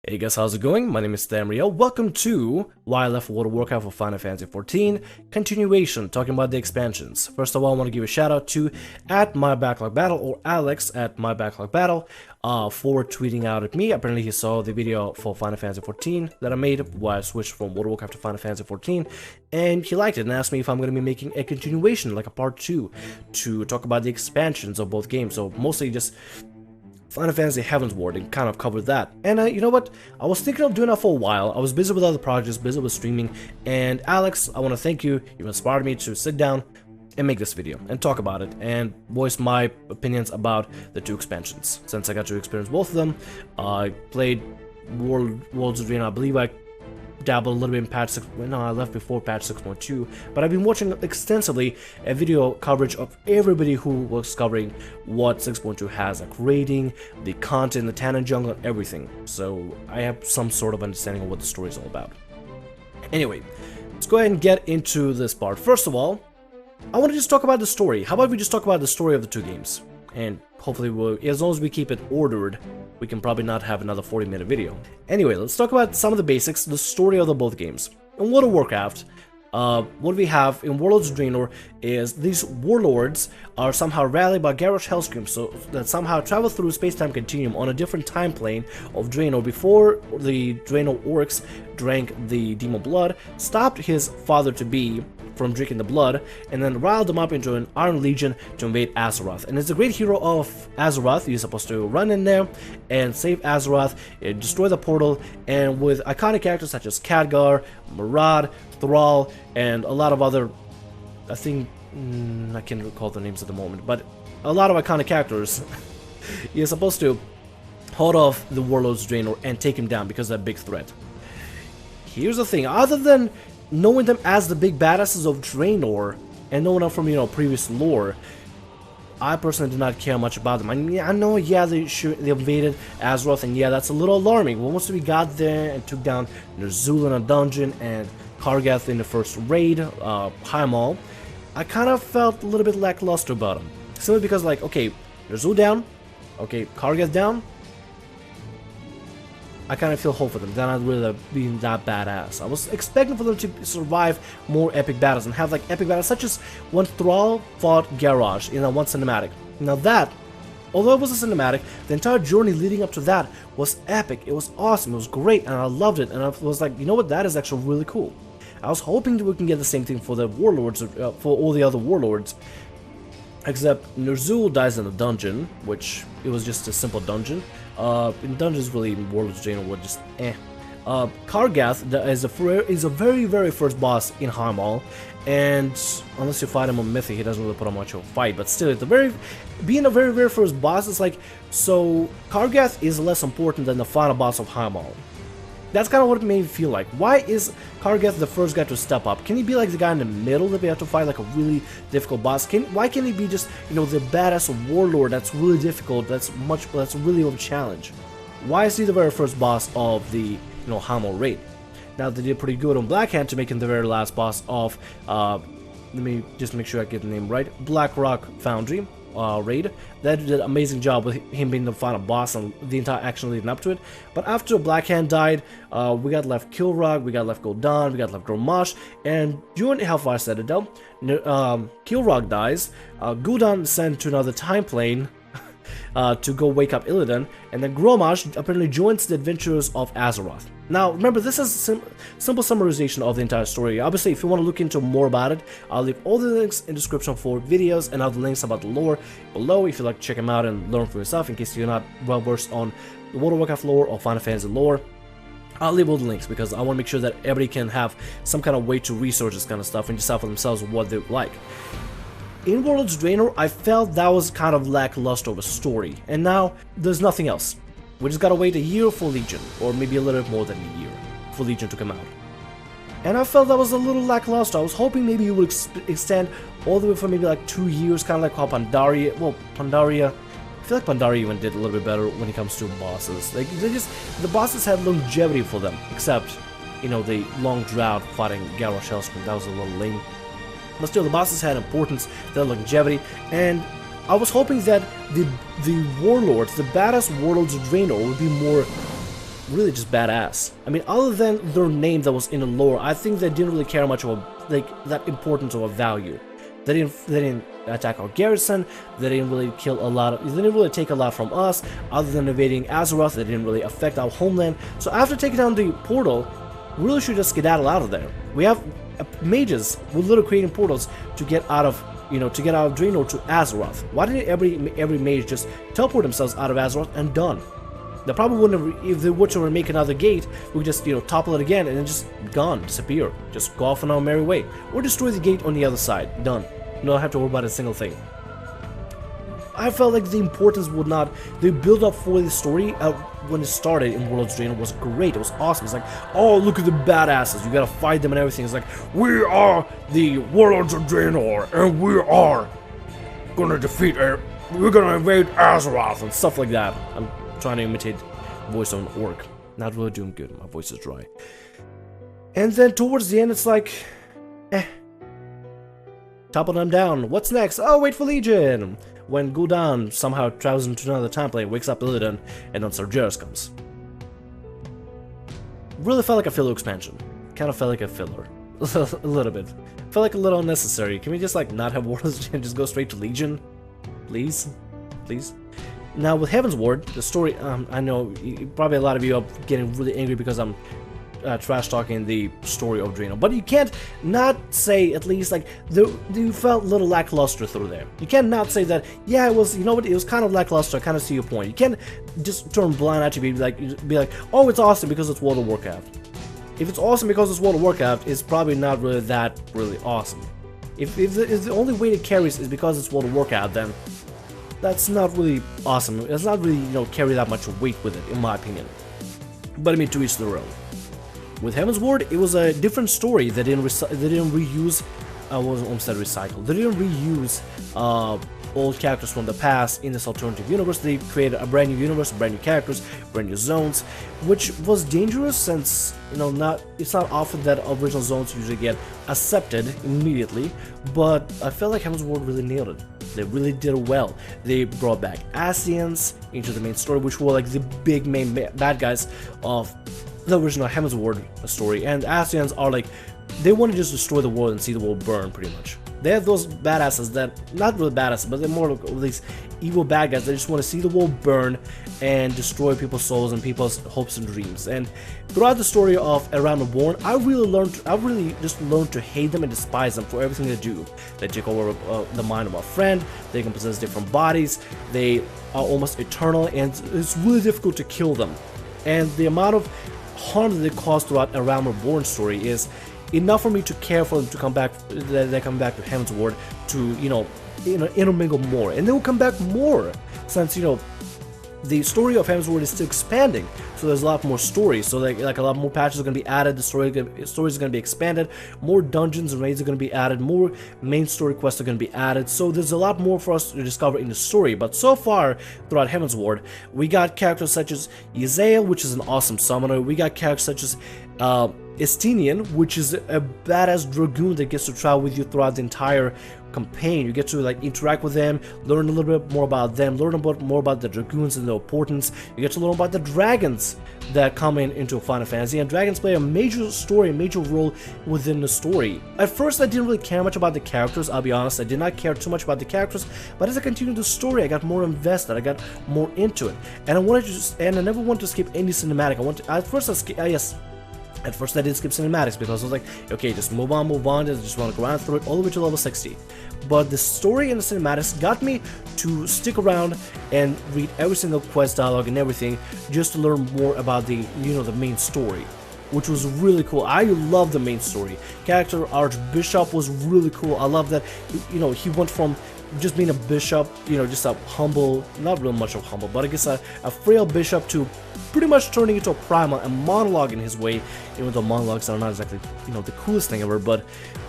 Hey guys, how's it going? My name is Tamriel. Welcome to Why I Left World of Warcraft for Final Fantasy XIV continuation, talking about the expansions. First of all, I want to give a shout out to @MyBacklogBattle or Alex @MyBacklogBattle for tweeting out at me. Apparently he saw the video for Final Fantasy XIV that I made while I switched from World of Warcraft to Final Fantasy XIV, and he liked it and asked me if I'm going to be making a continuation, like a part 2, to talk about the expansions of both games. So mostly just Final Fantasy Heavensward and kind of covered that. And you know what? I was thinking of doing that for a while. I was busy with other projects, busy with streaming, and Alex, I want to thank you. You inspired me to sit down and make this video and talk about it and voice my opinions about the two expansions. Since I got to experience both of them, I played Warlords of Draenor. I believe I dabbled a little bit in patch 6. No, I left before patch 6.2, but I've been watching extensively a video coverage of everybody who was covering what 6.2 has, like rating, the content, the Tannin jungle, and everything. So I have some sort of understanding of what the story is all about. Anyway, let's go ahead and get into this part. First of all, I want to just talk about the story. How about we just talk about the story of the two games? And hopefully, as long as we keep it ordered, we can probably not have another 40-minute video. Anyway, let's talk about some of the basics, the story of the both games. In World of Warcraft, what we have in Warlords of Draenor is these warlords are somehow rallied by Garrosh Hellscream, so that somehow travel through space-time continuum on a different time plane of Draenor before the Draenor orcs drank the demon blood, stopped his father-to-be from drinking the blood, and then riled them up into an Iron Legion to invade Azeroth. And as the great hero of Azeroth, you're supposed to run in there and save Azeroth, destroy the portal, and with iconic characters such as Khadgar, Murad, Thrall, and a lot of other, I think, I can't recall the names at the moment, but a lot of iconic characters, you're supposed to hold off the Warlords of Draenor and take him down because they're a big threat. Here's the thing, other than knowing them as the big badasses of Draenor and knowing them from, previous lore, I personally did not care much about them. I mean, I know, yeah, they invaded Azeroth, and yeah, that's a little alarming. Once we got there and took down Ner'zhul in a dungeon and Kargath in the first raid, Heimal, I kind of felt a little bit lackluster about them. Simply because, like, okay, Ner'zhul down, okay, Kargath down, I kind of feel hope for them. They're not really being that badass. I was expecting for them to survive more epic battles and have like epic battles, such as when Thrall fought Garrosh in that one cinematic. Now that, although it was a cinematic, the entire journey leading up to that was epic. It was awesome. It was great, and I loved it. And I was like, you know what? That is actually really cool. I was hoping that we can get the same thing for the Warlords, for all the other Warlords. Except Ner'zhul dies in a dungeon, which it was just a simple dungeon. In dungeons, really, in Warlords of Draenor were just Kargath is a very, very first boss in Heimal, and unless you fight him on Mythic, he doesn't really put on much of a fight. But still, being a very, very first boss, it's like, so Kargath is less important than the final boss of Heimal. That's kind of what it made me feel like. Why is Kargath the first guy to step up? Can he be like the guy in the middle that we have to fight like a really difficult boss? Why can't he be just, the badass warlord that's really difficult, that's really of a challenge? Why is he the very first boss of the, Heimal raid? Now, they did pretty good on Blackhand to make him the very last boss of, let me just make sure I get the name right, Blackrock Foundry. Raid. That did an amazing job with him being the final boss and the entire action leading up to it. But after Blackhand died, we got left Kilrog, we got left Gul'dan, we got left Grommash, and during Hellfire Citadel, Kilrog dies, Gul'dan is sent to another time plane to go wake up Illidan, and then Grommash apparently joins the adventurers of Azeroth. Now, remember, this is simple summarization of the entire story. Obviously, if you want to look into more about it, I'll leave all the links in the description for videos and other links about the lore below if you'd like to check them out and learn for yourself in case you're not well versed on the World of Warcraft lore or Final Fantasy lore. I'll leave all the links because I want to make sure that everybody can have some kind of way to research this kind of stuff and decide for themselves what they like. In Warlords of Draenor, I felt that was kind of lackluster of a story, and now there's nothing else. We just gotta wait a year for Legion, or maybe a little bit more than a year for Legion to come out. And I felt that was a little lackluster. I was hoping maybe it would extend all the way for maybe like 2 years, kind of like how Pandaria, I feel like Pandaria even did a little bit better when it comes to bosses. Like, the bosses had longevity for them, except, the long drought fighting Garrosh Hellscream. That was a little lame. But still, the bosses had importance, they had longevity, and I was hoping that the warlords, the badass warlords of Draenor would be more really just badass. I mean, other than their name that was in the lore, I think they didn't really care much about like that importance of a value. They didn't attack our garrison. They didn't really kill a lot of. They didn't really take a lot from us. Other than invading Azeroth, they didn't really affect our homeland. So after taking down the portal, we really should just skedaddle out of there. We have mages with little creating portals to get out of, to get out of Draenor to Azeroth. Why didn't every mage just teleport themselves out of Azeroth and done? They probably wouldn't have, if they were to make another gate, we could just, topple it again and then just gone, disappear. Just go off on our merry way. Or destroy the gate on the other side. Done. You don't have to worry about a single thing. I felt like the importance would not, the build up for the story when it started in Warlords Draenor was great. It was awesome. It's like, oh, look at the badasses. You gotta fight them and everything. It's like, we are the Warlords of Draenor and we are gonna defeat we're gonna invade Azeroth and stuff like that. I'm trying to imitate voice of an orc. Not really doing good. My voice is dry. And then towards the end, it's like, topple them down. What's next? Oh, wait for Legion. When Gul'dan somehow travels into another time plane, wakes up Illidan, and then Sargeras comes. Really felt like a filler expansion. Kind of felt like a filler. A little bit. Felt like a little unnecessary. Can we just like not have Warlords and just go straight to Legion? Please? Please? Now with Heavensward, the story, I know probably a lot of you are getting really angry because I'm trash talking the story of Draenor, but you can't not say, at least, like, you felt a little lackluster through there. You can't not say that, yeah, it was, it was kind of lackluster. I kind of see your point. You can't just turn blind eye and be like, oh, it's awesome because it's World of Warcraft. If it's awesome because it's World of Warcraft, it's probably not really that really awesome. If the only way it carries is because it's World of Warcraft, then that's not really awesome. It's not really, carry that much weight with it, in my opinion. But I mean, to each their own. With Heavensward, it was a different story. They didn't reuse. I almost said recycle. They didn't reuse old characters from the past in this alternative universe. They created a brand new universe, brand new characters, brand new zones, which was dangerous since it's not often that original zones usually get accepted immediately. But I felt like Heavensward really nailed it. They really did it well. They brought back Ascians into the main story, which were like the big main bad guys of the original Heavensward story, and Ascians are like, they want to just destroy the world and see the world burn, pretty much. They have those badasses that, not really badasses, but they're more like these evil bad guys that just want to see the world burn and destroy people's souls and people's hopes and dreams. And throughout the story of Around the Born, I really just learned to hate them and despise them for everything they do. They take over the mind of our friend, they can possess different bodies, they are almost eternal, and it's really difficult to kill them. And the amount of harm that they cause throughout Around the Born story is enough for me to care for them to come back. They come back to Heavensward to intermingle more, and they will come back more since the story of Heavensward is still expanding. So there's a lot more stories. So like a lot more patches are going to be added. The story is going to be expanded. More dungeons and raids are going to be added. More main story quests are going to be added. So there's a lot more for us to discover in the story. But so far throughout Heavensward, we got characters such as Yzael, which is an awesome summoner. We got characters such as Estinian, which is a badass dragoon that gets to travel with you throughout the entire campaign. You get to like interact with them, learn a little bit more about them, learn more about the dragoons and their importance. You get to learn about the dragons that come into Final Fantasy, and dragons play a major role within the story. At first, I didn't really care much about the characters. I'll be honest, I did not care too much about the characters. But as I continued the story, I got more invested. I got more into it, and I never wanted to skip any cinematic. At first I did skip cinematics because I was like, okay, just move on, I just want to grind through it all the way to level 60. But the story and the cinematics got me to stick around and read every single quest dialogue and everything just to learn more about the main story, which was really cool. I love the main story. Character Archbishop was really cool. I love that, he went from just being a bishop, just a humble, not real much of humble, but I guess a frail bishop, to pretty much turning into a primal and monologuing his way, even though monologues are not exactly, the coolest thing ever, but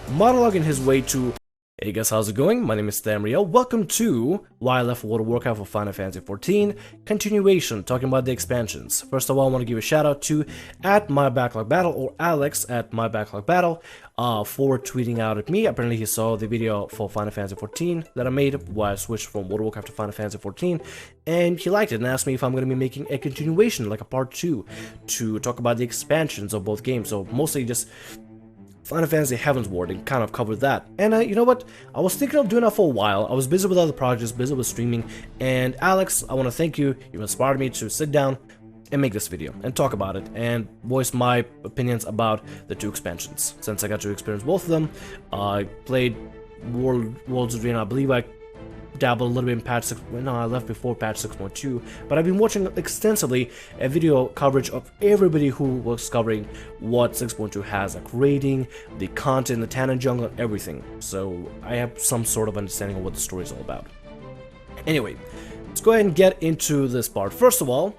monologuing his way to Hey guys, how's it going? My name is Damriel. Welcome to Why I Left World of Warcraft for Final Fantasy XIV continuation, talking about the expansions. First of all, I want to give a shout out to @MyBacklogBattle or Alex @MyBacklogBattle for tweeting out at me. Apparently he saw the video for Final Fantasy XIV that I made while I switched from World of Warcraft to Final Fantasy XIV, and he liked it and asked me if I'm going to be making a continuation, like a part 2, to talk about the expansions of both games. So mostly just Final Fantasy Heavensward and kind of covered that. And you know what? I was thinking of doing that for a while. I was busy with other projects, busy with streaming, and Alex, I want to thank you. You inspired me to sit down and make this video and talk about it and voice my opinions about the two expansions. Since I got to experience both of them, I played Warlords of Draenor. I believe I dabbled a little bit in patch 6. No, I left before patch 6.2, but I've been watching extensively a video coverage of everybody who was covering what 6.2 has, like rating, the content, the Tannin jungle, everything. So I have some sort of understanding of what the story is all about. Anyway, let's go ahead and get into this part. First of all,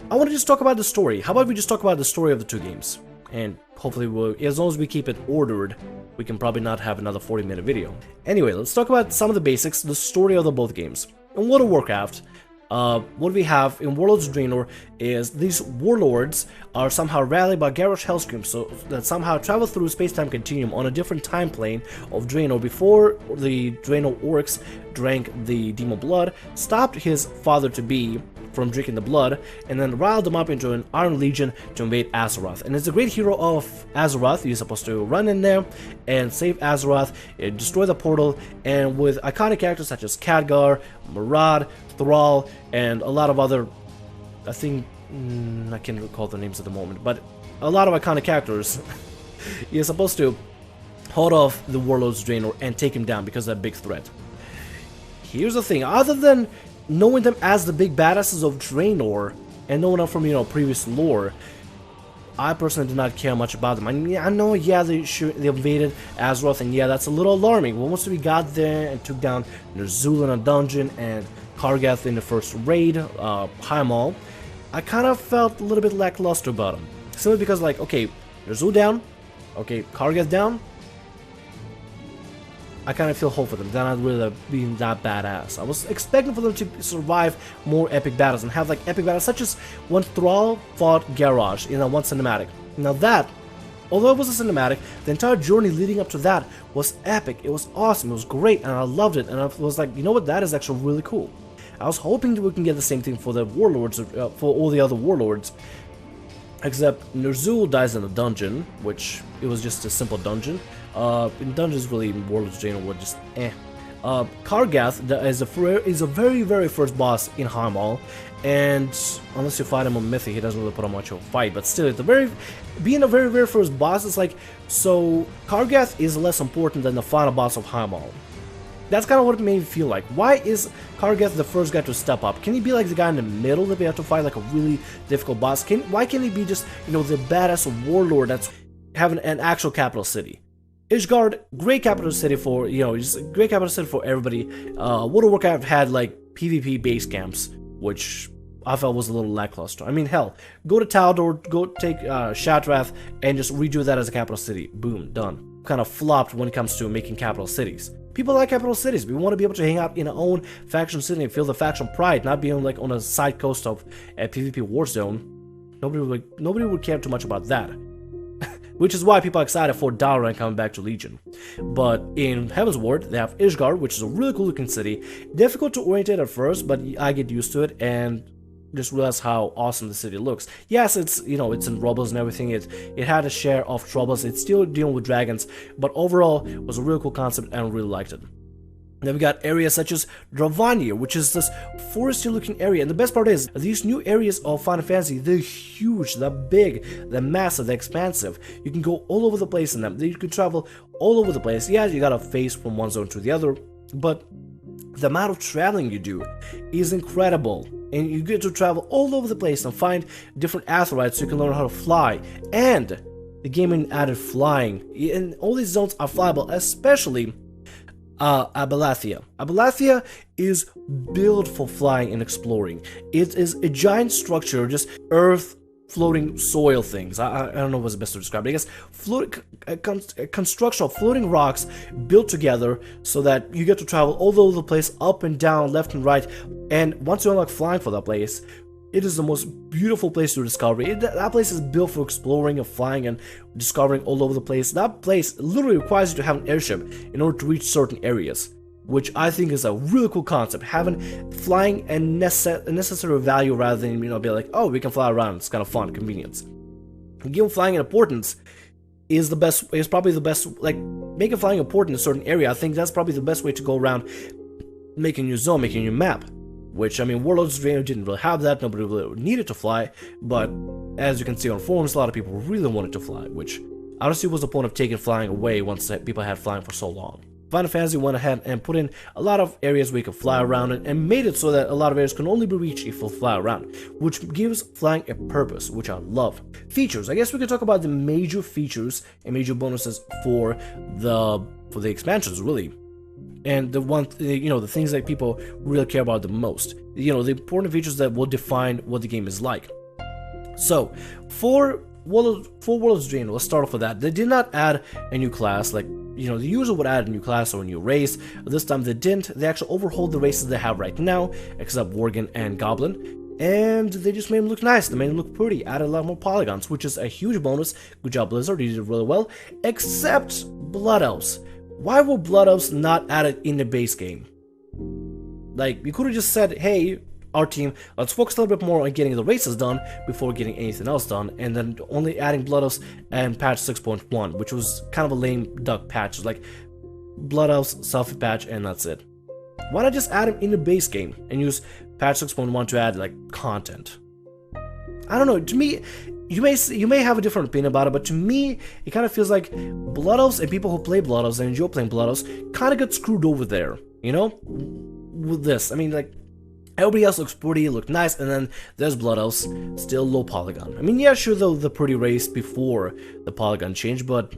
I want to just talk about the story. How about we just talk about the story of the two games? And hopefully, as long as we keep it ordered, we can probably not have another 40-minute video. Anyway, let's talk about some of the basics, the story of both games. In World of Warcraft, what we have in Warlords of Draenor is these warlords are somehow rallied by Garrosh Hellscream, so that somehow travel through space-time continuum on a different time plane of Draenor before the Draenor orcs drank the demon blood, stopped his father-to-be from drinking the blood, and then riled them up into an Iron Legion to invade Azeroth. And as a great hero of Azeroth, you're supposed to run in there and save Azeroth, destroy the portal, and with iconic characters such as Khadgar, Murad, Thrall, and a lot of other, I think, I can't recall the names at the moment, but a lot of iconic characters, you're supposed to hold off the Warlords of Draenor and take him down because they're a big threat. Here's the thing, other than knowing them as the big badasses of Draenor and knowing them from, previous lore, I personally did not care much about them. I mean, I know, yeah, they invaded Azeroth, and yeah, that's a little alarming. Once we got there and took down Ner'zhul in a dungeon and Kargath in the first raid, Heimal, I kind of felt a little bit lackluster about them. Simply because, like, okay, Ner'zhul down, okay, Kargath down, I kind of feel hope for them. They're not really being that badass. I was expecting for them to survive more epic battles and have like epic battles such as when Thrall fought Garrosh in that one cinematic. Now that, although it was a cinematic, the entire journey leading up to that was epic. It was awesome. It was great, and I loved it. And I was like, you know what? That is actually really cool. I was hoping that we can get the same thing for the Warlords, for all the other Warlords. Except Ner'zhul dies in a dungeon, which it was just a simple dungeon. In dungeons, really, in Warlords of Draenor were just eh. Kargath is a very, very first boss in Heimal, and unless you fight him on Mythic, he doesn't really put up much of a fight. But still, being a very, very first boss, it's like, so Kargath is less important than the final boss of Heimal. That's kind of what it made me feel like. Why is Kargath the first guy to step up? Can he be like the guy in the middle that we have to fight like a really difficult boss? Why can't he be just, the badass warlord that's having an actual capital city? Ishgard, great capital city for, just a great capital city for everybody. World of Warcraft had like PvP base camps, which I felt was a little lackluster. I mean, hell, go to Taldor, go take Shatrath, and just redo that as a capital city. Boom, done. Kind of flopped when it comes to making capital cities. People like capital cities. We want to be able to hang out in our own faction city and feel the faction pride, not being like on a side coast of a PvP war zone. Nobody would care too much about that. Which is why people are excited for Dalaran coming back to Legion. But in Heavensward, they have Ishgard, which is a really cool looking city. Difficult to orientate at first, but I get used to it and just realize how awesome the city looks. Yes, it's it's in rubbles and everything. It had a share of troubles. It's still dealing with dragons, but overall, it was a really cool concept and I really liked it. Then we got areas such as Dravania, which is this foresty looking area. And the best part is, these new areas of Final Fantasy, they're huge, they're big, they're massive, they're expansive. You can go all over the place in them. You can travel all over the place. Yeah, you gotta face from one zone to the other, but the amount of traveling you do is incredible. And you get to travel all over the place and find different asteroids so you can learn how to fly. And the game added flying. And all these zones are flyable, especially Abalathia. Abalathia is built for flying and exploring. It is a giant structure, just earth floating soil things. I don't know what's best to describe it. I guess a construction of floating rocks built together so that you get to travel all over the place, up and down, left and right. And once you unlock flying for that place, it is the most beautiful place to discover. That place is built for exploring and flying and discovering all over the place. That place literally requires you to have an airship in order to reach certain areas, which I think is a really cool concept. Having flying a necessary value rather than, be like, oh, we can fly around, it's kind of fun, convenience. Giving flying an importance is probably the best, like, making flying important in a certain area. I think that's probably the best way to go around making your zone, making your map. Which, Warlords Draenor didn't really have that, nobody really needed to fly, but as you can see on forums, a lot of people really wanted to fly, which I don't see what's the point of taking flying away once people had flying for so long. Final Fantasy went ahead and put in a lot of areas where you can fly around and made it so that a lot of areas can only be reached if you fly around, which gives flying a purpose, which I love. Features. I guess we could talk about the major features and major bonuses for the expansions, really. And the things that people really care about the most. The important features that will define what the game is like. So, for Warlords Draenor, let's start off with that. They did not add a new class, like, the user would add a new class or a new race. This time they didn't. They actually overhauled the races they have right now, except Worgen and Goblin. And they just made them look nice. They made them look pretty. Added a lot more polygons, which is a huge bonus. Good job, Blizzard. You did really well. Except Blood Elves. Why were Blood Elves not added in the base game? Like, you could have just said, hey, our team, let's focus a little bit more on getting the races done before getting anything else done, and then only adding Blood Elves and patch 6.1, which was kind of a lame duck patch. Like, Blood Elves, selfie patch, and that's it. Why not just add them in the base game and use patch 6.1 to add, like, content? I don't know, to me, you may have a different opinion about it, but to me, it kind of feels like Blood Elves and people who play Blood Elves and enjoy playing Blood Elves kind of get screwed over there, with this. Like, everybody else looks pretty, look nice, and then there's Blood Elves, still low polygon. Yeah, sure, though, the pretty race before the polygon change, but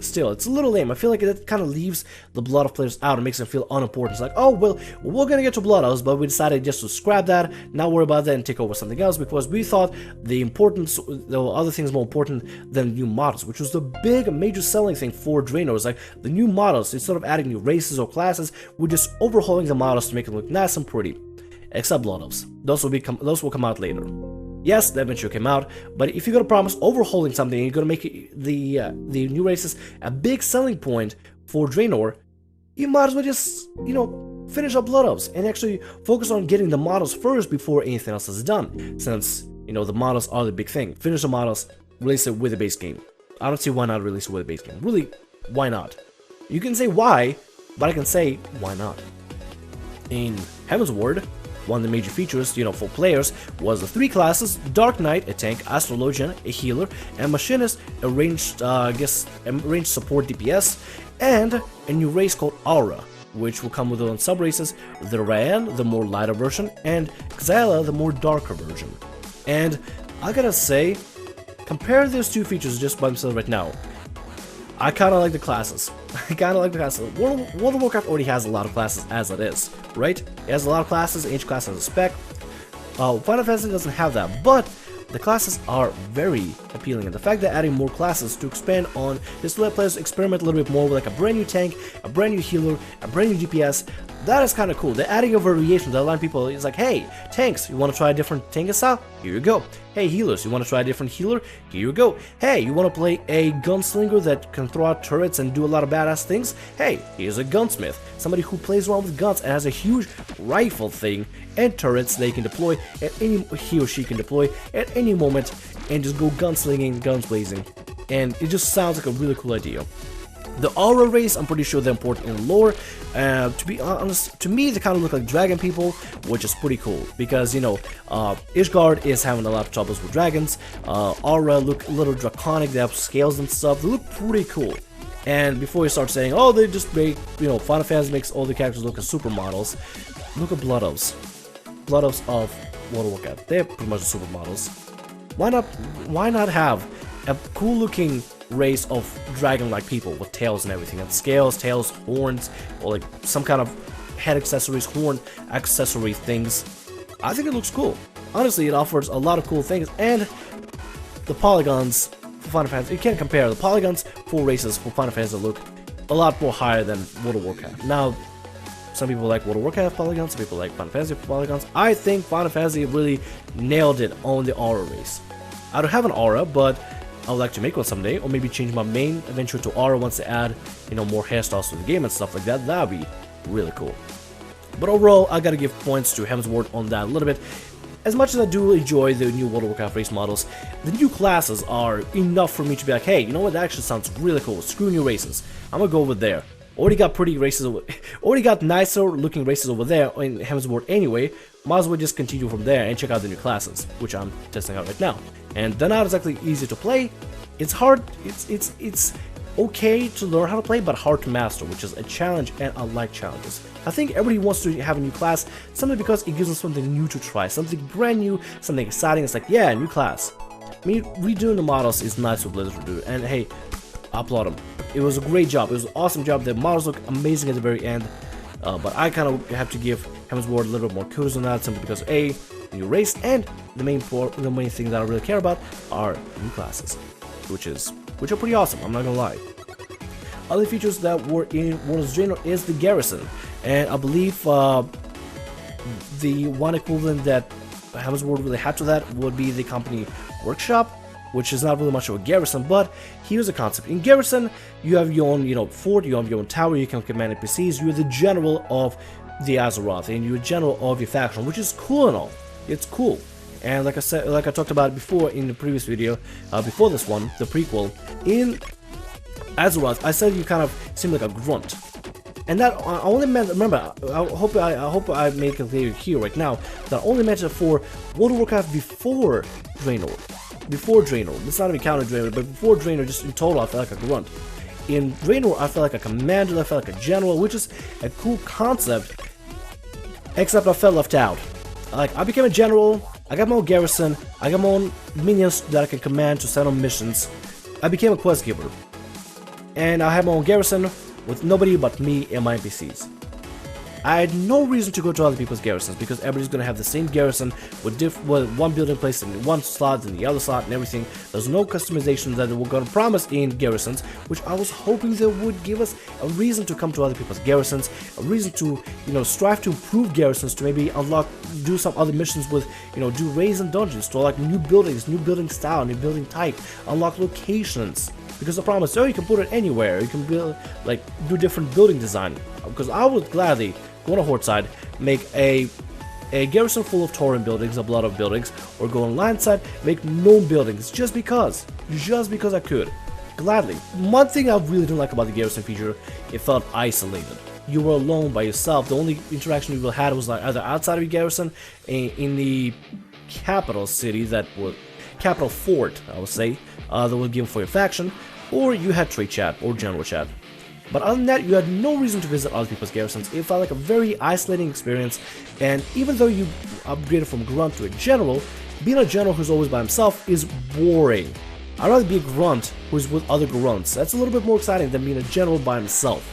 still, it's a little lame. I feel like it kind of leaves the Blood Elf players out and makes them feel unimportant. It's like, oh, well, we're gonna get to Blood Elves, but we decided just to scrap that, not worry about that, and take over something else, because we thought the other things more important than new models, which was the big, major selling thing for Draenor. It's like, the new models, instead of adding new races or classes, we're just overhauling the models to make them look nice and pretty. Except Blood Elves. Those will come out later. Yes, that eventually came out, but if you're gonna promise overhauling something and you're gonna make the new races a big selling point for Draenor, you might as well just, finish up Blood Elves and actually focus on getting the models first before anything else is done. Since, the models are the big thing. Finish the models, release it with the base game. I don't see why not release it with the base game. Really, why not? You can say why, but I can say why not. In Heavensward, one of the major features, for players, was the 3 classes: Dark Knight, a tank; Astrologian, a healer; and Machinist, a ranged support DPS, and a new race called Aura, which will come with their own sub-races: the Rayan, the more lighter version, and Xyla, the more darker version. And I gotta say, compare those 2 features just by themselves right now. I kinda like the classes. World of Warcraft already has a lot of classes as it is, right? It has a lot of classes, each class has a spec. Final Fantasy doesn't have that, but the classes are very appealing, and the fact that adding more classes to expand on, just to let players experiment a little bit more with like a brand new tank, a brand new healer, a brand new DPS, that is kind of cool. They're adding a variation that a lot of people is like, hey, tanks, you want to try a different tank style? Here you go. Hey, healers, you want to try a different healer? Here you go. Hey, you want to play a gunslinger that can throw out turrets and do a lot of badass things? Hey, here's a gunsmith, somebody who plays around with guns and has a huge rifle thing and turrets they can deploy he or she can deploy at any moment and just go gunslinging, guns blazing. And it just sounds like a really cool idea. The Aura race, I'm pretty sure they're important in lore. To be honest, to me, they kind of look like dragon people, which is pretty cool. Because, Ishgard is having a lot of troubles with dragons. Aura look a little draconic, they have scales and stuff. They look pretty cool. And before you start saying, oh, they just make, Final Fantasy makes all the characters look as supermodels, look at Blood Elves. Blood Elves of World of Warcraft. They're pretty much supermodels. Why not have a cool looking race of dragon-like people with tails and everything, and scales, tails, horns, or like some kind of head accessories, horn accessory things? I think it looks cool. Honestly, it offers a lot of cool things, and the polygons for Final Fantasy, you can't compare. The polygons for races for Final Fantasy look a lot more higher than World of Warcraft. Now, some people like World of Warcraft polygons, some people like Final Fantasy polygons. I think Final Fantasy really nailed it on the aura race. I don't have an aura, but I would like to make one someday, or maybe change my main adventure to aura once they add, you know, more hairstyles to the game and stuff like that. That would be really cool. But overall, I gotta give points to Heavensward on that a little bit. As much as I do enjoy the new World of Warcraft race models, the new classes are enough for me to be like, hey, you know what, that actually sounds really cool. Screw new races. I'm gonna go over there. Already got pretty races over, already got nicer looking races over there in Heavensward anyway. Might as well just continue from there and check out the new classes, which I'm testing out right now. And they're not exactly easy to play. It's hard, it's okay to learn how to play, but hard to master, which is a challenge, and I like challenges. I think everybody wants to have a new class, simply because it gives them something new to try, something brand new, something exciting. It's like, yeah, new class. I mean, redoing the models is nice for Blizzard to do, and hey, I applaud them. It was a great job, it was an awesome job. The models look amazing at the very end, but I kind of have to give Heavensward a little bit more kudos on that, simply because A, new race, and the main thing that I really care about are new classes, which are pretty awesome, I'm not gonna lie. Other features that were in Warlords Draenor is the Garrison, and I believe the one equivalent that Heavensward really had to that would be the company workshop, which is not really much of a garrison, but here's the concept. In Garrison, you have your own, you know, fort, you have your own tower, you can command NPCs, you're the general of the Azeroth, and you're general of your faction, which is cool and all. It's cool. And like I said, like I talked about before in the previous video, before this one, the prequel, in Azeroth, I said you kind of seem like a grunt. And that I only meant, remember, I hope I make it clear here right now, that I only meant it for World of Warcraft before Draenor. Before Draenor, let's not even count Draenor, but before Draenor, just in total, I felt like a grunt. In Draenor, I felt like a commander, I felt like a general, which is a cool concept, except I felt left out. Like, I became a general, I got my own garrison, I got my own minions that I can command to send on missions. I became a quest giver. And I had my own garrison with nobody but me and my NPCs. I had no reason to go to other people's garrisons, because everybody's gonna have the same garrison with one building placed in one slot and the other slot and everything. There's no customization that they were gonna promise in garrisons, which I was hoping they would give us a reason to come to other people's garrisons, a reason to, you know, strive to improve garrisons, to maybe unlock, do some other missions with, you know, do raids and dungeons, to like new buildings, new building style, new building type, unlock locations. Because the problem is, oh, you can put it anywhere, you can build, like, do different building design. Because I would gladly go on a horde side, make a garrison full of Tauren buildings, a lot of buildings, or go on land side, make gnome buildings, just because I could, gladly. One thing I really didn't like about the garrison feature, it felt isolated. You were alone by yourself. The only interaction you really had was like either outside of your garrison, in the capital city, that was capital fort, I would say, that was given for your faction, or you had trade chat or general chat. But other than that, you had no reason to visit other people's garrisons. It felt like a very isolating experience, and even though you upgraded from grunt to a general, being a general who's always by himself is boring. I'd rather be a grunt who's with other grunts. That's a little bit more exciting than being a general by himself.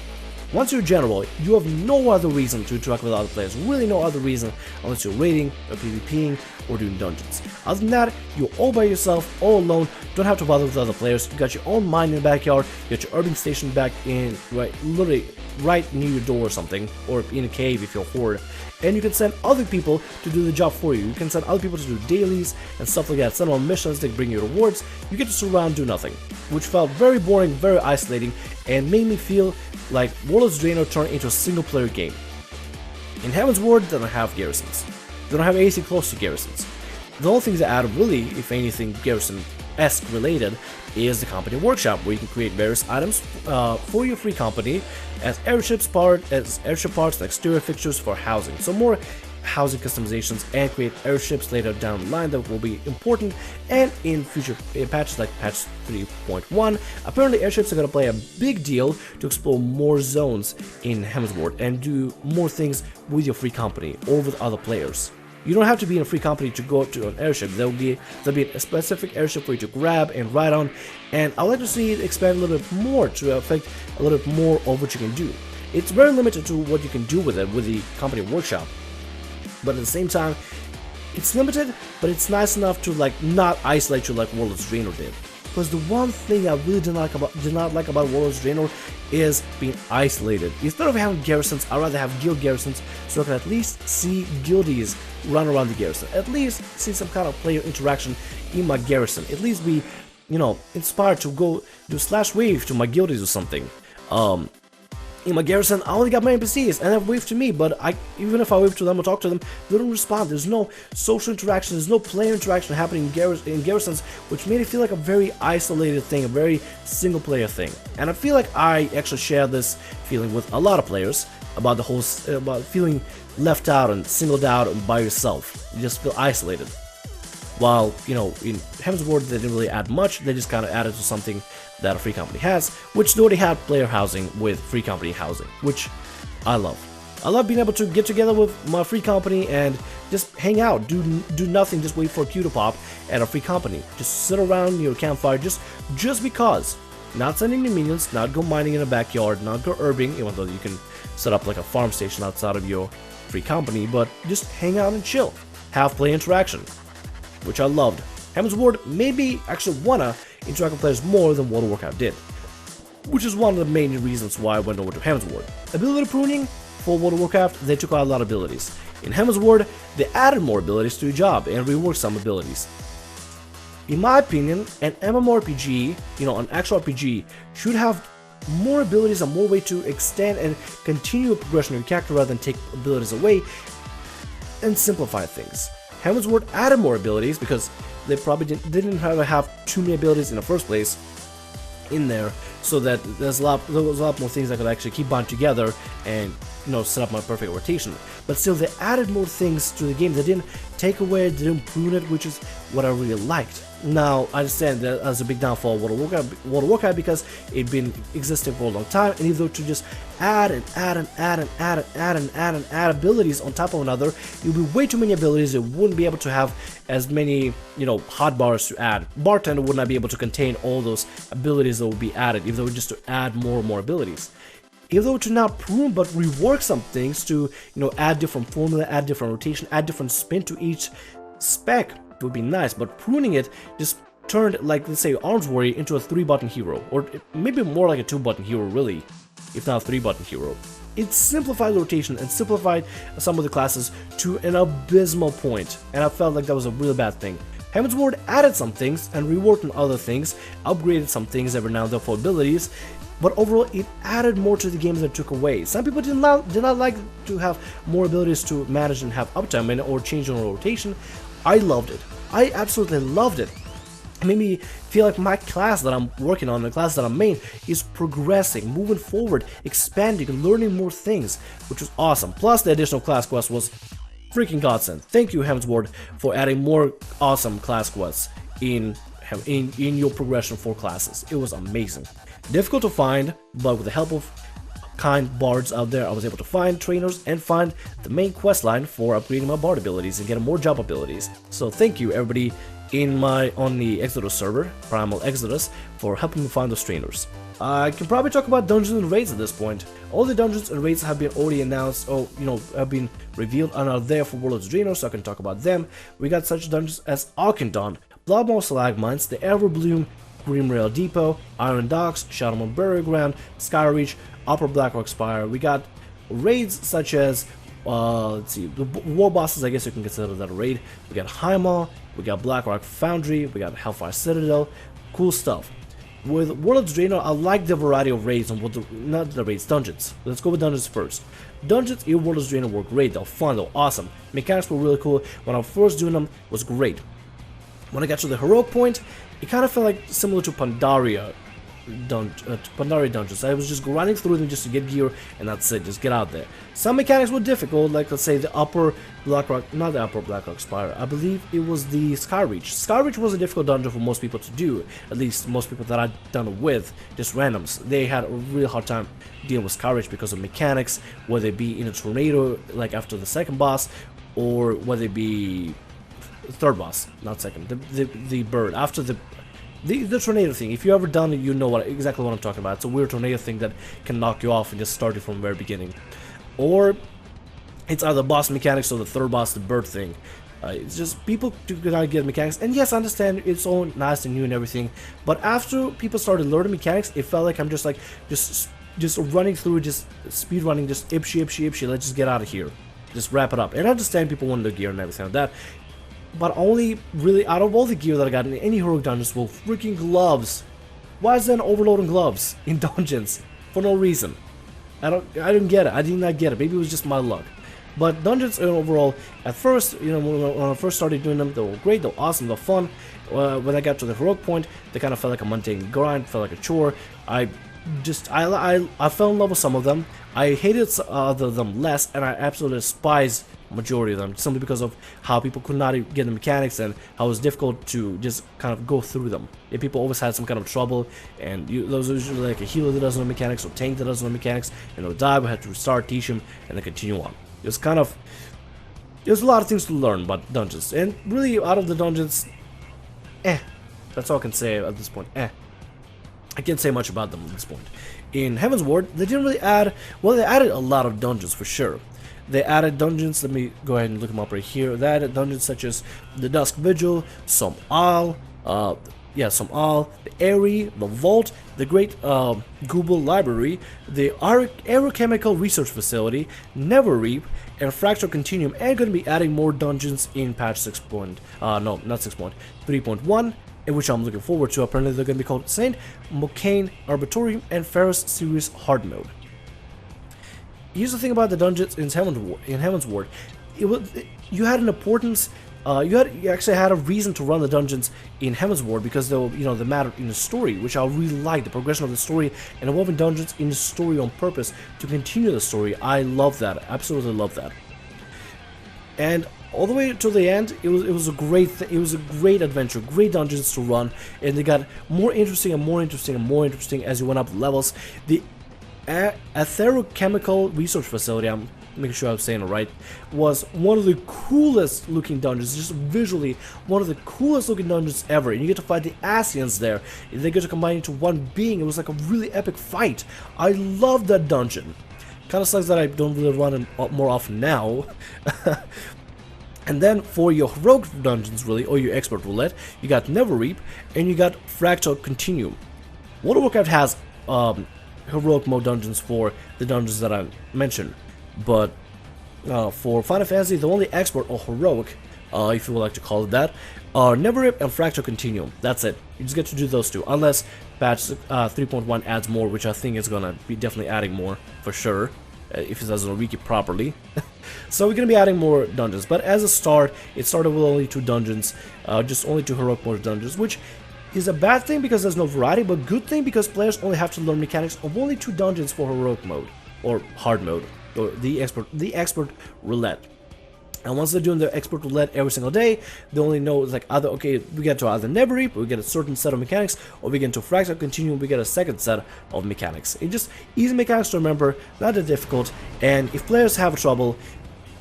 Once you're a general, you have no other reason to interact with other players, really no other reason unless you're raiding, or PvPing, or doing dungeons. Other than that, you're all by yourself, all alone, don't have to bother with other players, you got your own mine in the backyard, you got your urban station back in, literally right near your door or something, or in a cave if you're a horde, and you can send other people to do the job for you. You can send other people to do dailies and stuff like that, send them on missions, they bring you rewards, you get to sit around and do nothing, which felt very boring, very isolating, and made me feel like Warlords Draenor turned into a single player game. In Heavensward, they don't have garrisons. They don't have anything close to garrisons. The only things that add really, if anything garrison-esque related, is the company workshop, where you can create various items for your free company as airship parts and exterior fixtures for housing. So more housing customizations, and create airships later down the line that will be important, and in future patches like patch 3.1, apparently airships are going to play a big deal to explore more zones in Heavensward and do more things with your free company or with other players. You don't have to be in a free company to go to an airship. There'll be a specific airship for you to grab and ride on, and I'd like to see it expand a little bit more to affect a little bit more of what you can do. It's very limited to what you can do with it with the company workshop. But at the same time, It's limited, but it's nice enough to like not isolate you like Warlords Draenor did. Because the one thing I really did not like about Warlords Draenor is being isolated. Instead of having garrisons, I'd rather have guild garrisons so I can at least see guildies run around the garrison. At least see some kind of player interaction in my garrison. At least be, you know, inspired to go do slash wave to my guildies or something. In my garrison, I only got my NPCs and they have wave to me, but even if I wave to them or talk to them, they don't respond. There's no social interaction, there's no player interaction happening in garrisons, which made it feel like a very isolated thing, a very single player thing. And I feel like I actually share this feeling with a lot of players about the whole, about feeling left out and singled out by yourself. You just feel isolated. While, you know, in Heavensward they didn't really add much, they just kind of added to something that a free company has, which they already had player housing with free company housing, which I love. I love being able to get together with my free company and just hang out, do nothing, just wait for a queue to pop at a free company. Just sit around your campfire, just because. Not sending your minions, not go mining in the backyard, not go herbing, even though you can set up like a farm station outside of your free company, but just hang out and chill. Have player interaction, which I loved. Heavensward maybe actually wanna interact with players more than World of Warcraft did, which is one of the main reasons why I went over to Heavensward. Ability pruning for World of Warcraft, they took out a lot of abilities. In Heavensward, they added more abilities to your job and reworked some abilities. In my opinion, an MMORPG, you know, an actual RPG, should have more abilities and more way to extend and continue a progression of your character rather than take abilities away and simplify things. Heavensward added more abilities because they probably didn't have too many abilities in the first place in there, so that there was a lot more things I could actually keep bound together and, you know, set up my perfect rotation. But still, they added more things to the game. They didn't take away, they didn't prune it, which is what I really liked. Now, I understand that as a big downfall of World of Warcraft because it'd been existing for a long time, and either to just add abilities on top of another, you'll be way too many abilities. You wouldn't be able to have as many, you know, hotbars to add. Bartender would not be able to contain all those abilities that would be added, if they were just to add more and more abilities. If they were to not prune but rework some things to, you know, add different formula, add different rotation, add different spin to each spec, it would be nice. But pruning it just turned, like, let's say, Arms Warrior into a 3-button hero, or maybe more like a 2-button hero, really, if not a 3-button hero. It simplified the rotation and simplified some of the classes to an abysmal point, and I felt like that was a real bad thing. Heavensward added some things and reworked on other things, upgraded some things every now and then for abilities, but overall it added more to the game than it took away. Some people did not like to have more abilities to manage and have uptime in it or change on rotation. I loved it. I absolutely loved it. It made me feel like my class that I'm working on, the class that I'm main, is progressing, moving forward, expanding, and learning more things, which was awesome. Plus, the additional class quest was freaking godsend. Thank you, Heavensward, for adding more awesome class quests in your progression for classes. It was amazing. Difficult to find, but with the help of kind bards out there, I was able to find trainers and find the main quest line for upgrading my bard abilities and getting more job abilities. So thank you, everybody on the Exodus server, Primal Exodus, for helping me find those trainers. I can probably talk about dungeons and raids at this point. All the dungeons and raids have been already announced, or, you know, have been revealed and are there for Warlords Draenor, so I can talk about them. We got such dungeons as Arkandon, Bloodmaw Stalagmites, the Everbloom, Grimrail Depot, Iron Docks, Shadowmoon Burial Ground, Skyreach, Upper Blackrock Spire. We got raids such as, let's see, the war bosses, I guess you can consider that a raid. We got Highmaw, we got Blackrock Foundry, we got Hellfire Citadel, cool stuff. With Warlords Draenor, I like the variety of raids and dungeons. Let's go with dungeons first. Dungeons in Warlords Draenor were great, they were fun, they were awesome. Mechanics were really cool. When I was first doing them, it was great. When I got to the heroic point, it kind of felt like similar to Pandaria dungeons. I was just grinding through them just to get gear, and that's it, just get out there. Some mechanics were difficult, like let's say the upper Blackrock, not the upper Blackrock Spire, I believe it was the Skyreach. Skyreach was a difficult dungeon for most people to do, at least most people that I've done it with, just randoms. They had a really hard time dealing with Skyreach because of mechanics, whether it be in a tornado, like after the second boss, or whether it be third boss, not second, the bird, after the tornado thing. If you ever done it, you know exactly what I'm talking about. It's a weird tornado thing that can knock you off and just start it from the very beginning. Or it's either boss mechanics or the third boss, the bird thing. It's just people do not get mechanics, and yes, I understand it's all nice and new and everything, but after people started learning mechanics, it felt like I'm just like just running through, just speed running, just ipshy, let's just get out of here, just wrap it up. And I understand people want the gear and everything like that, but only really out of all the gear that I got in any heroic dungeons were freaking gloves. Why is there an overload on gloves in dungeons for no reason? I didn't get it. I did not get it. Maybe it was just my luck. But dungeons overall, at first, you know, when I first started doing them, they were great, they were awesome, they were fun. When I got to the heroic point, they kind of felt like a mundane grind, felt like a chore. I fell in love with some of them. I hated other of them less, and I absolutely despise majority of them, simply because of how people could not get the mechanics and how it was difficult to just kind of go through them. If people always had some kind of trouble, and those are usually like a healer that doesn't know mechanics or tank that doesn't know mechanics, and they'll die, we had to restart, teach him, and then continue on. It was kind of, there's a lot of things to learn about dungeons, and really out of the dungeons, that's all I can say at this point. I can't say much about them at this point. In Heavensward, they didn't really add, well, they added a lot of dungeons for sure. They added dungeons, let me go ahead and look them up right here. They added dungeons such as the Dusk Vigil, some Isle, the Airy, the Vault, the Great Google Library, the Aerochemical Research Facility, Never Reap, and Fractal Continuum, and going to be adding more dungeons in patch 3.1, which I'm looking forward to. Apparently they're going to be called Saint Mocane Arbitorium and Ferris Series Hard Mode. Here's the thing about the dungeons in Heavensward. You had an importance. You actually had a reason to run the dungeons in Heavensward because they mattered in the story, which I really like, the progression of the story and involving dungeons in the story on purpose to continue the story. I love that, absolutely love that. And all the way to the end, it was a great adventure, great dungeons to run, and they got more interesting and more interesting and more interesting as you went up the levels. The Aerochemical Research Facility, I'm making sure I'm saying it right, was one of the coolest looking dungeons, just visually one of the coolest looking dungeons ever. And you get to fight the Asians there, they get to combine into one being. It was like a really epic fight. I love that dungeon. Kind of sucks that I don't really run it more often now. And then for your heroic dungeons, really, or your expert roulette, you got Never Reap and you got Fractal Continuum. World of Warcraft has heroic mode dungeons for the dungeons that I mentioned, but for Final Fantasy, the only expert or heroic, if you would like to call it that, are Never Reap and Fractal Continuum. That's it. You just get to do those two, unless patch 3.1 adds more, which I think is gonna be definitely adding more for sure, if it doesn't wiki properly. So we're gonna be adding more dungeons, but as a start, it started with only 2 dungeons, just only 2 heroic mode dungeons, which is a bad thing because there's no variety, but good thing because players only have to learn mechanics of only 2 dungeons for heroic mode, or hard mode, or the expert roulette. And once they're doing the expert roulette every single day, they only know it's like we get to either Never Reap, we get a certain set of mechanics, or we get into Fractal Continuum, we get a second set of mechanics. It's just easy mechanics to remember, not that difficult, and if players have trouble,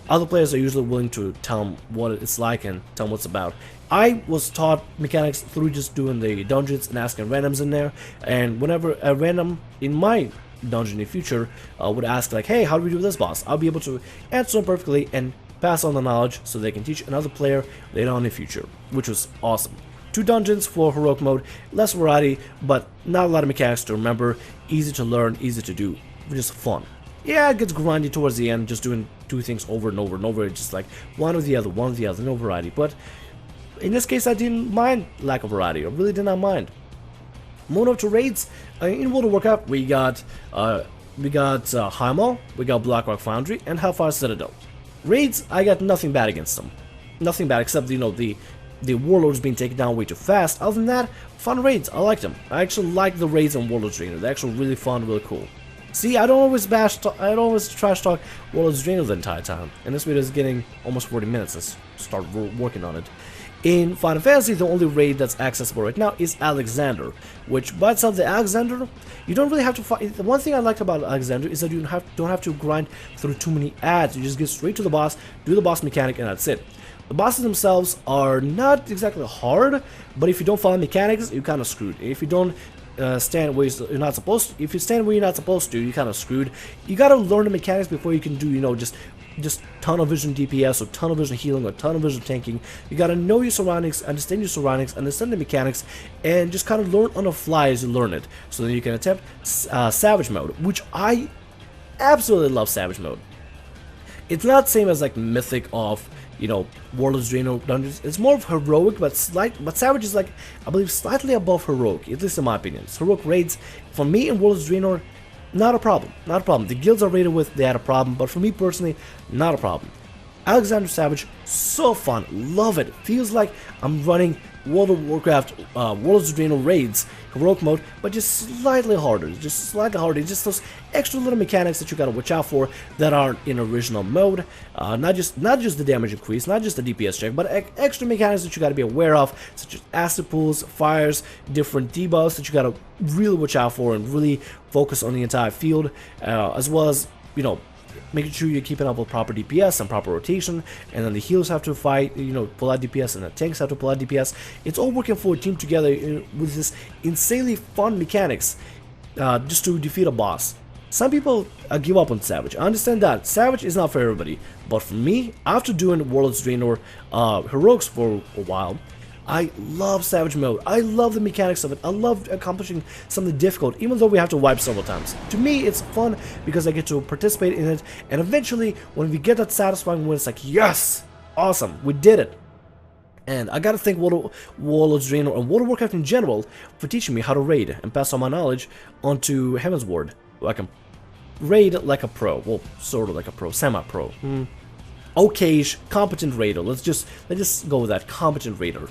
other players are usually willing to tell them what it's like and tell them what's about. I was taught mechanics through just doing the dungeons and asking randoms in there, and whenever a random in my dungeon in the future would ask like, hey, how do we do this boss, I'll be able to answer them perfectly and pass on the knowledge so they can teach another player later on in the future, which was awesome. 2 dungeons for heroic mode, less variety, but not a lot of mechanics to remember, easy to learn, easy to do, just fun. Yeah, it gets grindy towards the end, just doing 2 things over and over and over, it's just like one or the other, no variety, but in this case I didn't mind lack of variety, I really did not mind. Moving up to raids, in World of Warcraft we got Heimal, we got Blackrock Foundry, and Hellfire Citadel. Raids, I got nothing bad against them. Nothing bad except, the Warlords being taken down way too fast. Other than that, fun raids, I like them. I actually like the raids on Warlords Draenor. They're actually really fun, really cool. See, I don't always trash talk Warlords Draenor the entire time. And this video is getting almost 40 minutes. Let's start working on it. In Final Fantasy, the only raid that's accessible right now is Alexander, which by itself, the Alexander, you don't really have to fight. The one thing I liked about Alexander is that you don't have to grind through too many ads. You just get straight to the boss, do the boss mechanic, and that's it. The bosses themselves are not exactly hard, but if you don't follow mechanics, you're kind of screwed. If you don't stand where you're not supposed to, if you stand where you're not supposed to, you're kind of screwed. You gotta learn the mechanics before you can do, just just tunnel vision DPS or tunnel vision healing or tunnel vision tanking. You gotta know your surroundings, understand the mechanics, and just kind of learn on the fly as you learn it. So then you can attempt Savage mode, which I absolutely love. Savage mode. It's not the same as like Mythic of, you know, Warlords, Draenor dungeons. It's more of heroic, but Savage is like, I believe, slightly above heroic, at least in my opinion. So heroic raids, for me in Warlords, Draenor, not a problem. Not a problem. The guilds are raided with, they had a problem, but for me personally, not a problem. Alexander Savage, so fun, love it. Feels like I'm running World of Warcraft, Warlords of Draenor raids, heroic mode, but just slightly harder, just those extra little mechanics that you gotta watch out for that aren't in original mode. Not just the damage increase, not just the DPS check, but extra mechanics that you gotta be aware of, such as acid pools, fires, different debuffs that you gotta really watch out for and really focus on the entire field, as well as, you know, making sure you're keeping up with proper DPS and proper rotation, and then the healers have to fight, you know, pull out DPS, and the tanks have to pull out DPS. It's all working for a team together with this insanely fun mechanics just to defeat a boss. Some people give up on Savage. I understand that. Savage is not for everybody, but for me, after doing Warlords Draenor heroics for a while, I love Savage mode. I love the mechanics of it. I love accomplishing something difficult, even though we have to wipe several times. To me, it's fun because I get to participate in it, and eventually, when we get that satisfying win, it's like, yes! Awesome, we did it! And I gotta thank Warlords Draenor and World of Warcraft in general for teaching me how to raid and pass on my knowledge onto Heavensward, where I can raid like a pro. Well, sort of like a pro, semi-pro. Okay-ish, competent raider. Let's just go with that, competent raider.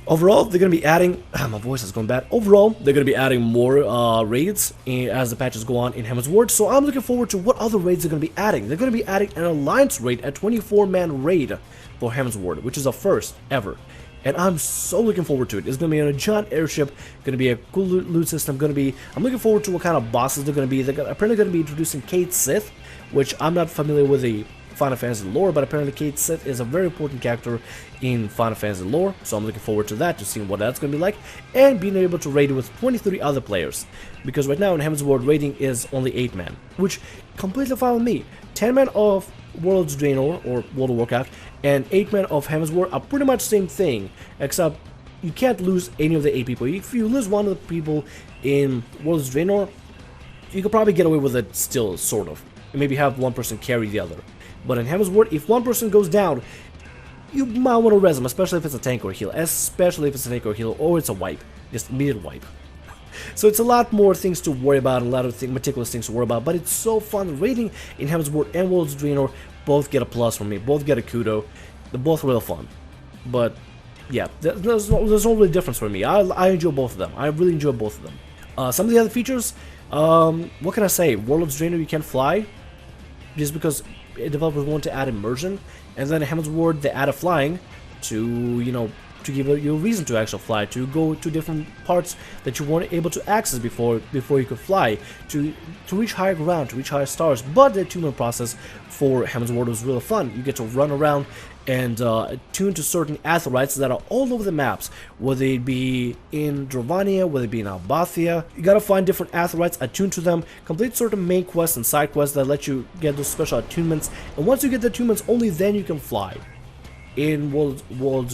Overall, they're going to be adding... my voice is going bad. Overall, they're going to be adding more raids as the patches go on in Heavensward, so I'm looking forward to what other raids they're going to be adding. They're going to be adding an Alliance raid, a 24-man raid for Heavensward, which is a first ever. And I'm so looking forward to it. It's going to be on a giant airship, going to be a cool loot system, I'm looking forward to what kind of bosses they're going to be. They're apparently going to be introducing Cait Sith, which I'm not familiar with the Final Fantasy lore, but apparently Cait Sith is a very important character in Final Fantasy lore, so I'm looking forward to that, to seeing what that's going to be like, and being able to raid with 23 other players, because right now in Heavensward raiding is only 8-man, which completely fine with me. 10-man of Warlords Draenor, or World of Warcraft, and 8-man of Heavensward are pretty much the same thing, except you can't lose any of the 8 people. If you lose one of the people in Warlords Draenor, you could probably get away with it still, sort of, and maybe have one person carry the other. But in Heavensward, if one person goes down, you might want to res them, especially if it's a tank or a heal, or it's a wipe, just immediate wipe. So it's a lot more things to worry about, a lot of meticulous things to worry about, but it's so fun. Raiding in Heavensward and Worlds of Draenor both get a plus from me, both get a kudo, they're both real fun. But yeah, there's no really difference for me. I enjoy both of them, I really enjoy both of them. Some of the other features, what can I say, Warlords Draenor you can't fly, just because developers want to add immersion, and then Heavensward they added flying to, you know, to give you a reason to actually fly, to go to different parts that you weren't able to access before you could fly, to reach higher ground, to reach higher stars. But the attunement process for Heavensward was really fun. You get to run around and attune to certain aetherytes that are all over the maps, whether it be in Drovania, whether it be in Albathia. You gotta find different aetherytes, attune to them, complete certain main quests and side quests that let you get those special attunements, and once you get the attunements, only then you can fly. In Worlds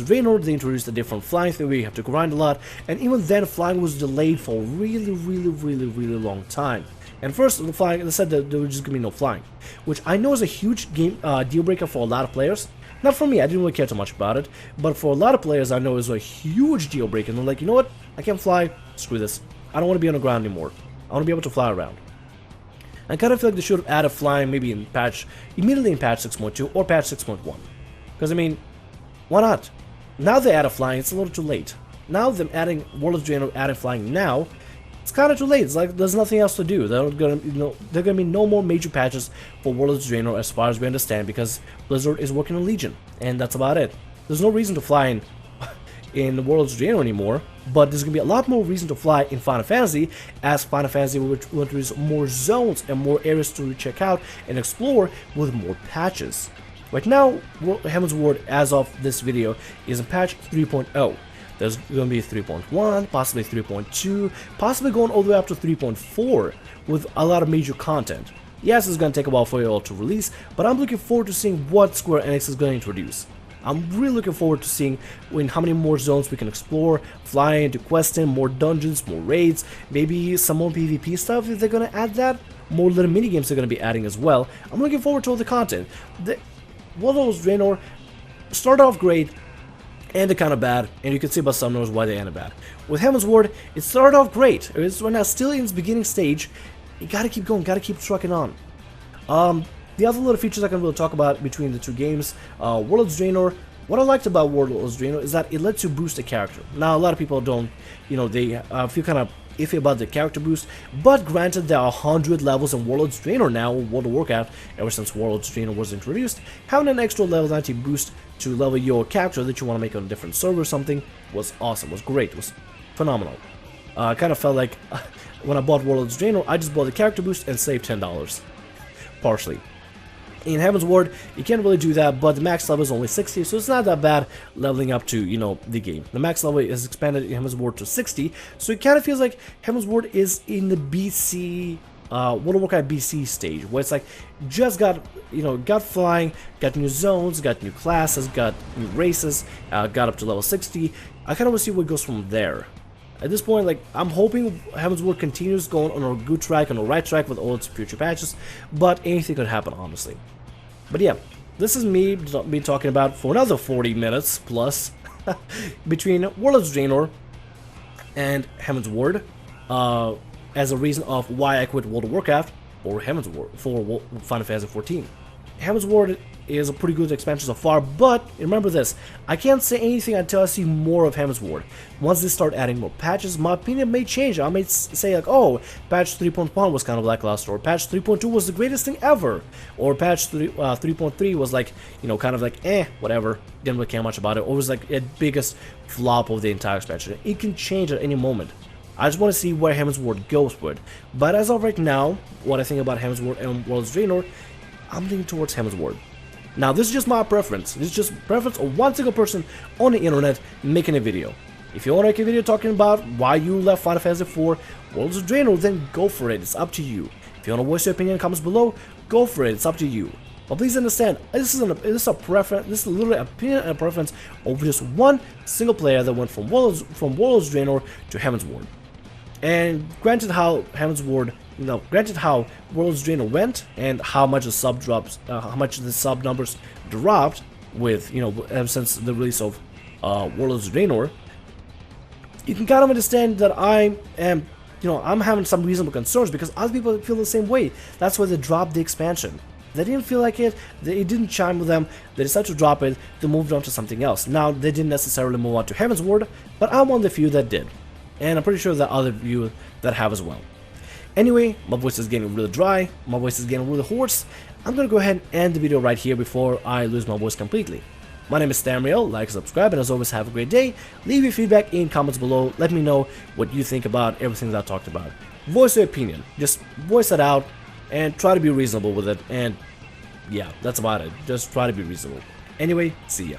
of Draenor, they introduced a different flying thing where you have to grind a lot, and even then flying was delayed for a really long time. And first, the flying, they said that there was just gonna be no flying, which I know is a huge deal breaker for a lot of players. Not for me, I didn't really care too much about it, but for a lot of players I know is a huge deal breaker, and they're like, you know what, I can't fly, screw this, I don't want to be on the ground anymore, I want to be able to fly around. I kind of feel like they should have added flying maybe immediately in patch 6.2 or patch 6.1, because I mean, why not? Now they added flying, it's a little too late. Now them adding Warlords Draenor adding flying now, it's kind of too late. It's like there's nothing else to do. There are gonna be no more major patches for Warlords Draenor as far as we understand, because Blizzard is working on Legion, and that's about it. There's no reason to fly in Warlords Draenor anymore, but there's gonna be a lot more reason to fly in Final Fantasy, as Final Fantasy will introduce more zones and more areas to check out and explore with more patches. Right now, Heavensward, as of this video, is in patch 3.0. There's going to be 3.1, possibly 3.2, possibly going all the way up to 3.4 with a lot of major content. Yes, it's going to take a while for it all to release, but I'm looking forward to seeing what Square Enix is going to introduce. I'm really looking forward to seeing how many more zones we can explore, flying, into questing, more dungeons, more raids, maybe some more PvP stuff if they're going to add that. More little minigames they're going to be adding as well. I'm looking forward to all the content. Warlords Draenor started off great, ended kind of bad, and you can see by some numbers why they ended bad. With Heavensward, it started off great. It's right now still in its beginning stage. You gotta keep going, gotta keep trucking on. The other little features I can really talk about between the two games, Warlords Draenor. What I liked about Warlords Draenor is that it lets you boost a character. Now, a lot of people don't, they feel kind of iffy about the character boost, but granted, there are 100 levels in Warlords Draenor now, World of Warcraft, ever since Warlords Draenor was introduced. Having an extra level 90 boost to level your character that you want to make on a different server or something was awesome, was great, was phenomenal. I kind of felt like when I bought Warlords Draenor, I just bought the character boost and saved $10, partially. In Heavensward, you can't really do that, but the max level is only 60, so it's not that bad leveling up to, the game. The max level is expanded in Heavensward to 60, so it kind of feels like Heavensward is in the BC, World of Warcraft BC stage, where it's like, just got flying, got new zones, got new classes, got new races, got up to level 60. I kind of want to see what goes from there. At this point, like, I'm hoping Heavensward continues going on a good track, on the right track with all its future patches, but anything could happen, honestly. But yeah, this is me talking about for another 40 minutes plus between Warlords Draenor and Heavensward as a reason of why I quit World of Warcraft or Heavensward for Final Fantasy XIV. Heavensward is a pretty good expansion so far, but remember this, I can't say anything until I see more of Heavensward. Once they start adding more patches, my opinion may change. I may say like, oh, patch 3.1 was kind of lackluster, or patch 3.2 was the greatest thing ever, or patch 3.3 was like, kind of like, whatever, didn't really care much about it, or was like the biggest flop of the entire expansion. It can change at any moment. I just want to see where Heavensward goes with. But as of right now, what I think about Heavensward and Warlords Draenor, I'm leaning towards Heavensward. Now, this is just my preference. This is just preference of one single person on the internet making a video. If you want to make a video talking about why you left Final Fantasy IV, Warlords of Draenor, then go for it. It's up to you. If you want to voice your opinion in the comments below, go for it. It's up to you. But please understand, this is a preference. This is literally an opinion and a preference of just one single player that went from Warlords Draenor to Heavensward. And granted how Heavensward, granted how Warlords Draenor went and how much the sub drops, how much the sub numbers dropped with, ever since the release of Warlords Draenor, you can kind of understand that I am, I'm having some reasonable concerns because other people feel the same way. That's why they dropped the expansion. They didn't feel like it, it didn't chime with them, they decided to drop it, they moved on to something else. Now, they didn't necessarily move on to Heavensward, but I'm one of the few that did. And I'm pretty sure there are other of you that have as well. Anyway, my voice is getting really dry, my voice is getting really hoarse. I'm gonna go ahead and end the video right here before I lose my voice completely. My name is Tamriel, like, subscribe, and as always, have a great day. Leave your feedback in comments below, let me know what you think about everything that I talked about. Voice your opinion, just voice it out, and try to be reasonable with it, and yeah, that's about it, just try to be reasonable. Anyway, see ya.